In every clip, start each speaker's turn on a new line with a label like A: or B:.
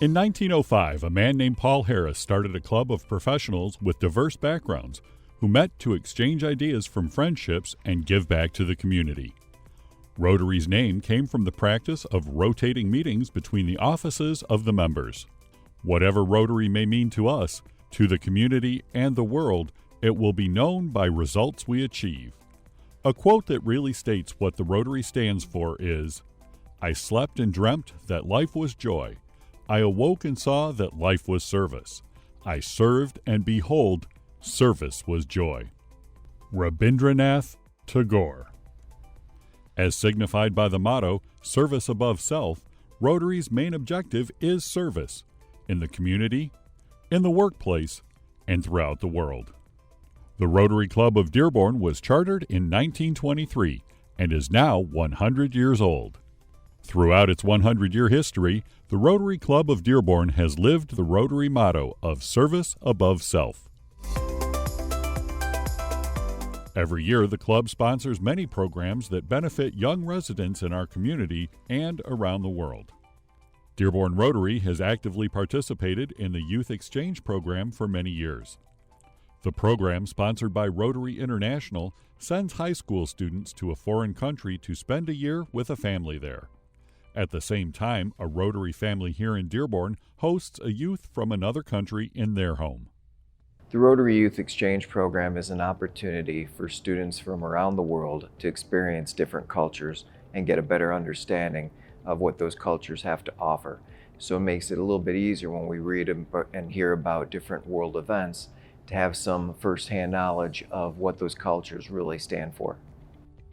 A: In 1905, a man named Paul Harris started a club of professionals with diverse backgrounds who met to exchange ideas from friendships and give back to the community. Rotary's name came from the practice of rotating meetings between the offices of the members. Whatever Rotary may mean to us, to the community and the world, it will be known by results we achieve. A quote that really states what the Rotary stands for is, "I slept and dreamt that life was joy. I awoke and saw that life was service. I served and behold, service was joy." Rabindranath Tagore. As signified by the motto, service above self, Rotary's main objective is service, in the community, in the workplace, and throughout the world. The Rotary Club of Dearborn was chartered in 1923 and is now 100 years old. Throughout its 100-year history, the Rotary Club of Dearborn has lived the Rotary motto of service above self. Every year, the club sponsors many programs that benefit young residents in our community and around the world. Dearborn Rotary has actively participated in the Youth Exchange Program for many years. The program, sponsored by Rotary International, sends high school students to a foreign country to spend a year with a family there. At the same time, a Rotary family here in Dearborn hosts a youth from another country in their home.
B: The Rotary Youth Exchange Program is an opportunity for students from around the world to experience different cultures and get a better understanding of what those cultures have to offer. So it makes it a little bit easier when we read and hear about different world events to have some firsthand knowledge of what those cultures really stand for.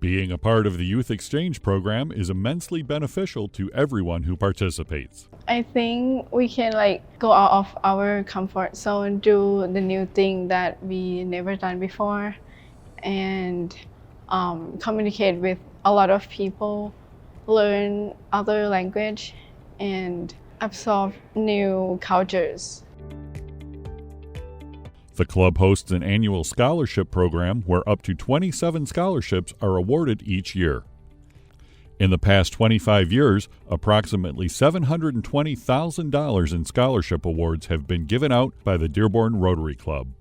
A: Being a part of the Youth Exchange Program is immensely beneficial to everyone who participates.
C: I think we can go out of our comfort zone, do the new thing that we never done before, and communicate with a lot of people, learn other language, and absorb new cultures.
A: The club hosts an annual scholarship program where up to 27 scholarships are awarded each year. In the past 25 years, approximately $720,000 in scholarship awards have been given out by the Dearborn Rotary Club.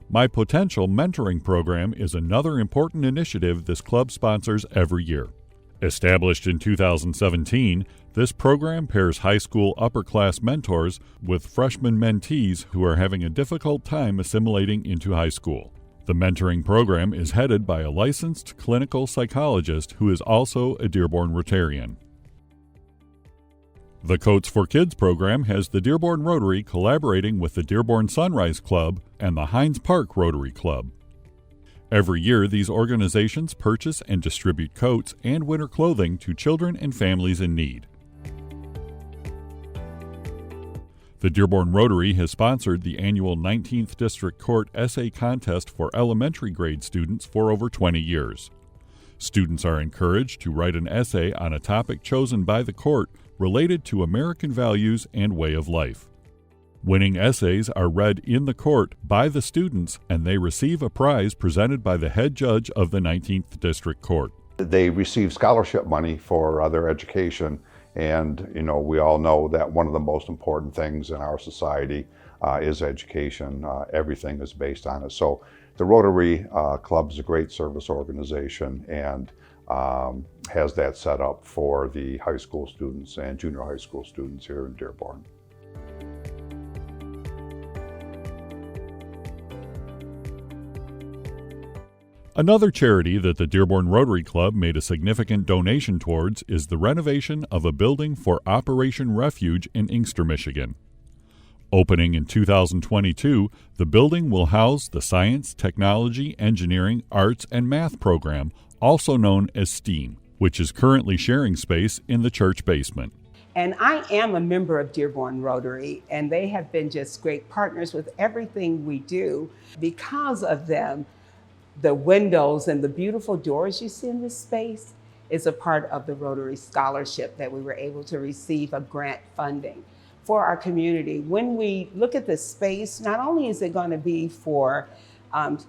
A: My Potential Mentoring Program is another important initiative this club sponsors every year. Established in 2017, this program pairs high school upper-class mentors with freshman mentees who are having a difficult time assimilating into high school. The mentoring program is headed by a licensed clinical psychologist who is also a Dearborn Rotarian. The Coats for Kids program has the Dearborn Rotary collaborating with the Dearborn Sunrise Club and the Hines Park Rotary Club. Every year, these organizations purchase and distribute coats and winter clothing to children and families in need. The Dearborn Rotary has sponsored the annual 19th District Court Essay Contest for elementary grade students for over 20 years. Students are encouraged to write an essay on a topic chosen by the court related to American values and way of life. Winning essays are read in the court by the students, and they receive a prize presented by the head judge of the 19th District Court.
D: They receive scholarship money for their education, and we all know that one of the most important things in our society is education. Everything is based on it. So the Rotary Club is a great service organization and has that set up for the high school students and junior high school students here in Dearborn.
A: Another charity that the Dearborn Rotary Club made a significant donation towards is the renovation of a building for Operation Refuge in Inkster, Michigan. Opening in 2022, the building will house the Science, Technology, Engineering, Arts, and Math program, also known as STEAM, which is currently sharing space in the church basement.
E: And I am a member of Dearborn Rotary, and they have been just great partners with everything we do. Because of them, the windows and the beautiful doors you see in this space is a part of the Rotary Scholarship that we were able to receive a grant funding for our community. When we look at this space, not only is it going to be for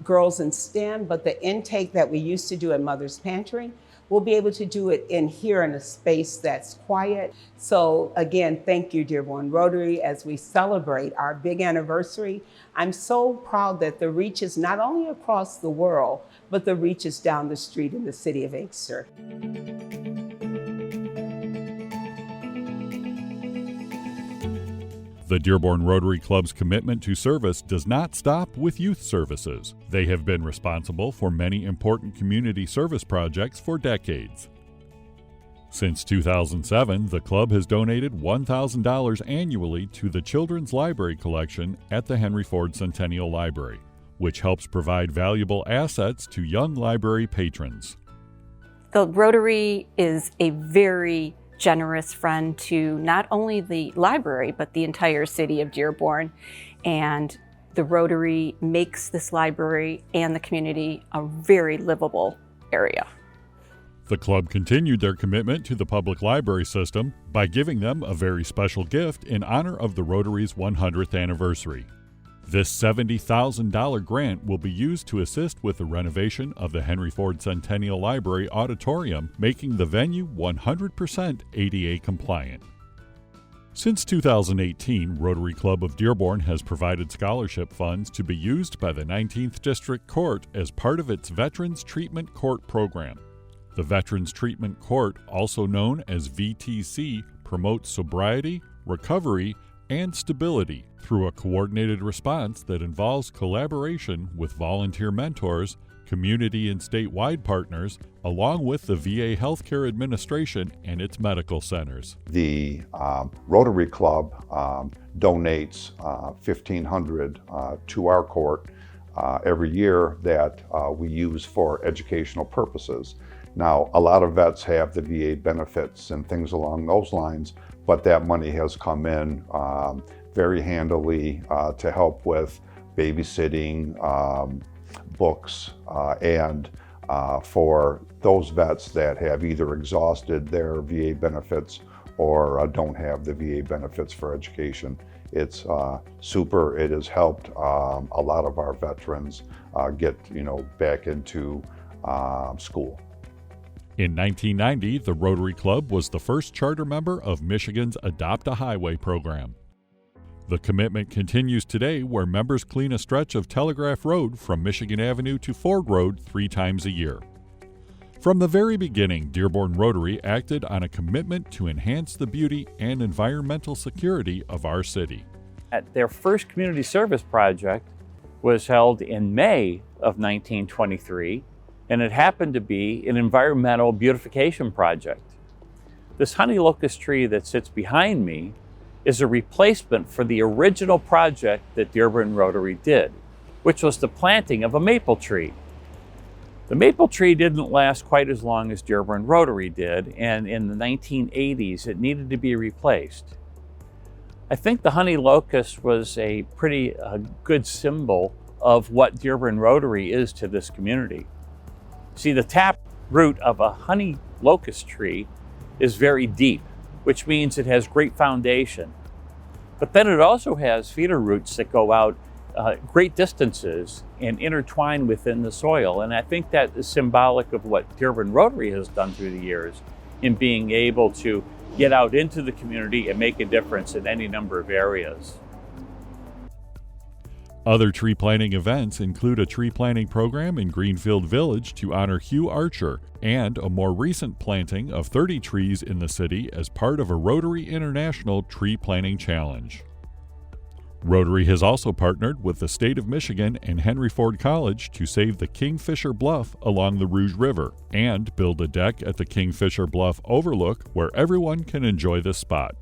E: girls in STEM, but the intake that we used to do at Mother's Pantry, we'll be able to do it in here in a space that's quiet. So again, thank you, Dearborn Rotary, as we celebrate our big anniversary. I'm so proud that the reach is not only across the world, but the reach is down the street in the city of Inkster.
A: The Dearborn Rotary Club's commitment to service does not stop with youth services. They have been responsible for many important community service projects for decades. Since 2007, the club has donated $1,000 annually to the Children's Library Collection at the Henry Ford Centennial Library, which helps provide valuable assets to young library patrons.
F: The Rotary is a very generous friend to not only the library, but the entire city of Dearborn. And the Rotary makes this library and the community a very livable area.
A: The club continued their commitment to the public library system by giving them a very special gift in honor of the Rotary's 100th anniversary. This $70,000 grant will be used to assist with the renovation of the Henry Ford Centennial Library Auditorium, making the venue 100% ADA compliant. Since 2018, Rotary Club of Dearborn has provided scholarship funds to be used by the 19th District Court as part of its Veterans Treatment Court program. The Veterans Treatment Court, also known as VTC, promotes sobriety, recovery, and stability through a coordinated response that involves collaboration with volunteer mentors, community and statewide partners, along with the VA Healthcare Administration and its medical centers.
D: The Rotary Club donates $1,500 to our court every year that we use for educational purposes. Now, a lot of vets have the VA benefits and things along those lines, but that money has come in very handily to help with babysitting, books, and for those vets that have either exhausted their VA benefits or don't have the VA benefits for education. It's super. It has helped a lot of our veterans get back into school.
A: In 1990, the Rotary Club was the first charter member of Michigan's Adopt a Highway program. The commitment continues today, where members clean a stretch of Telegraph Road from Michigan Avenue to Ford Road 3 times a year. From the very beginning, Dearborn Rotary acted on a commitment to enhance the beauty and environmental security of our city.
G: Their first community service project was held in May of 1923, and it happened to be an environmental beautification project. This honey locust tree that sits behind me is a replacement for the original project that Dearborn Rotary did, which was the planting of a maple tree. The maple tree didn't last quite as long as Dearborn Rotary did, and in the 1980s it needed to be replaced. I think the honey locust was a pretty good symbol of what Dearborn Rotary is to this community. See, the tap root of a honey locust tree is very deep, which means it has great foundation. But then it also has feeder roots that go out great distances and intertwine within the soil. And I think that is symbolic of what Dearborn Rotary has done through the years in being able to get out into the community and make a difference in any number of areas.
A: Other tree planting events include a tree planting program in Greenfield Village to honor Hugh Archer, and a more recent planting of 30 trees in the city as part of a Rotary International Tree Planting Challenge. Rotary has also partnered with the state of Michigan and Henry Ford College to save the Kingfisher Bluff along the Rouge River and build a deck at the Kingfisher Bluff Overlook where everyone can enjoy the spot.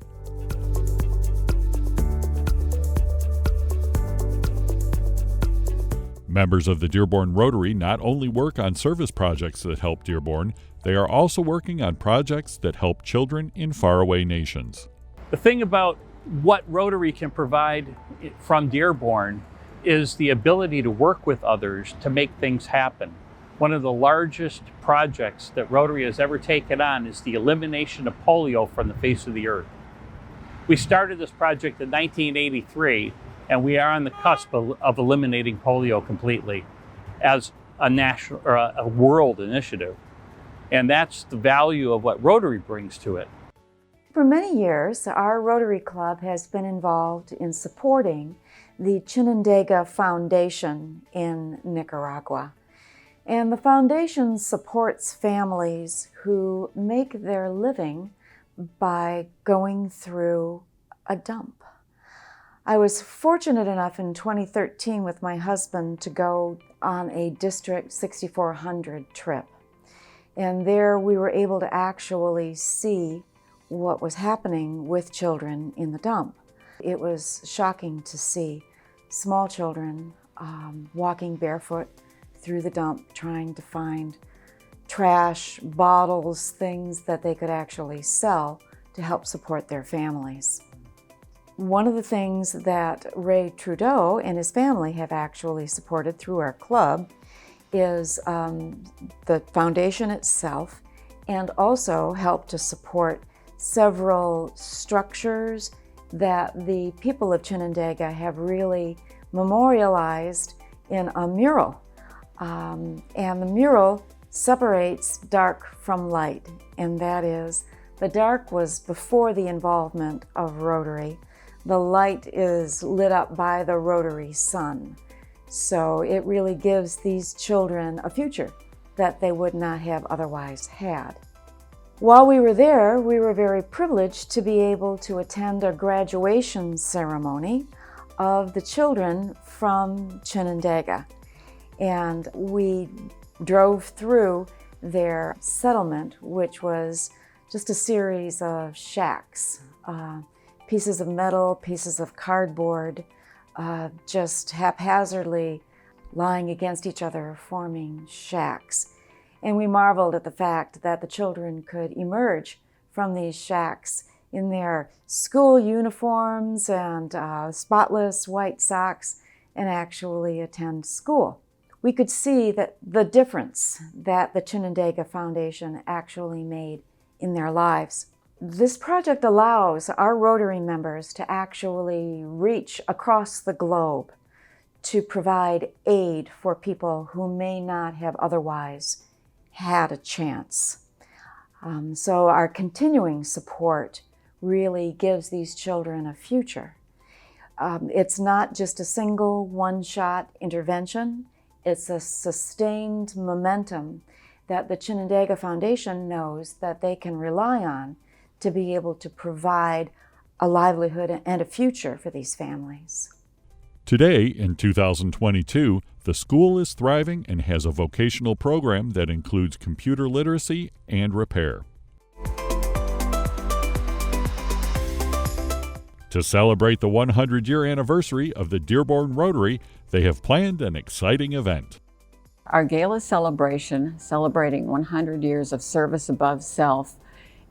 A: Members of the Dearborn Rotary not only work on service projects that help Dearborn, they are also working on projects that help children in faraway nations.
G: The thing about what Rotary can provide from Dearborn is the ability to work with others to make things happen. One of the largest projects that Rotary has ever taken on is the elimination of polio from the face of the earth. We started this project in 1983, and we are on the cusp of eliminating polio completely as a national or a world initiative. And that's the value of what Rotary brings to it.
H: For many years, our Rotary Club has been involved in supporting the Chinandega Foundation in Nicaragua. And the foundation supports families who make their living by going through a dump. I was fortunate enough in 2013 with my husband to go on a District 6400 trip. And there we were able to actually see what was happening with children in the dump. It was shocking to see small children walking barefoot through the dump, trying to find trash, bottles, things that they could actually sell to help support their families. One of the things that Ray Trudeau and his family have actually supported through our club is the foundation itself, and also helped to support several structures that the people of Chinandega have really memorialized in a mural. And the mural separates dark from light, and that is, the dark was before the involvement of Rotary. The light is lit up by the Rotary sun. So it really gives these children a future that they would not have otherwise had. While we were there, we were very privileged to be able to attend a graduation ceremony of the children from Chinandega. And we drove through their settlement, which was just a series of shacks, pieces of metal, pieces of cardboard, just haphazardly lying against each other, forming shacks. And we marveled at the fact that the children could emerge from these shacks in their school uniforms and spotless white socks and actually attend school. We could see that the difference that the Chinandega Foundation actually made in their lives. This project allows our Rotary members to actually reach across the globe to provide aid for people who may not have otherwise had a chance. So our continuing support really gives these children a future. It's not just a single one-shot intervention. It's a sustained momentum that the Chinandega Foundation knows that they can rely on to be able to provide a livelihood and a future for these families.
A: Today, in 2022, the school is thriving and has a vocational program that includes computer literacy and repair. To celebrate the 100-year anniversary of the Dearborn Rotary, they have planned an exciting event.
I: Our gala celebration, celebrating 100 years of service above self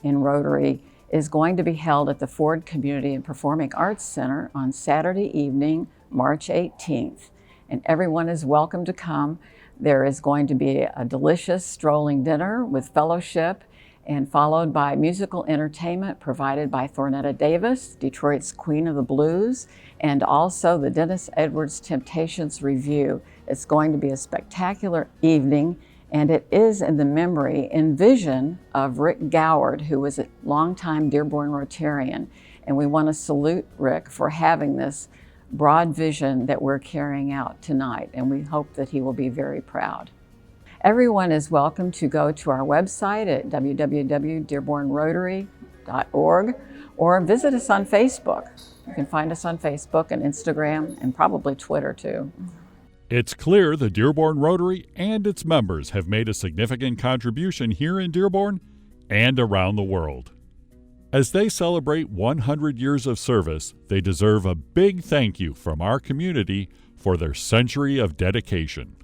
I: in Rotary, is going to be held at the Ford Community and Performing Arts Center on Saturday evening, March 18th. And everyone is welcome to come. There is going to be a delicious strolling dinner with fellowship, and followed by musical entertainment provided by Thornetta Davis, Detroit's Queen of the Blues, and also the Dennis Edwards Temptations Review. It's going to be a spectacular evening, and it is in the memory and vision of Rick Goward, who was a longtime Dearborn Rotarian. And we want to salute Rick for having this broad vision that we're carrying out tonight, and we hope that he will be very proud. Everyone is welcome to go to our website at www.dearbornrotary.org or visit us on Facebook. You can find us on Facebook and Instagram and probably Twitter too.
A: It's clear the Dearborn Rotary and its members have made a significant contribution here in Dearborn and around the world. As they celebrate 100 years of service, they deserve a big thank you from our community for their century of dedication.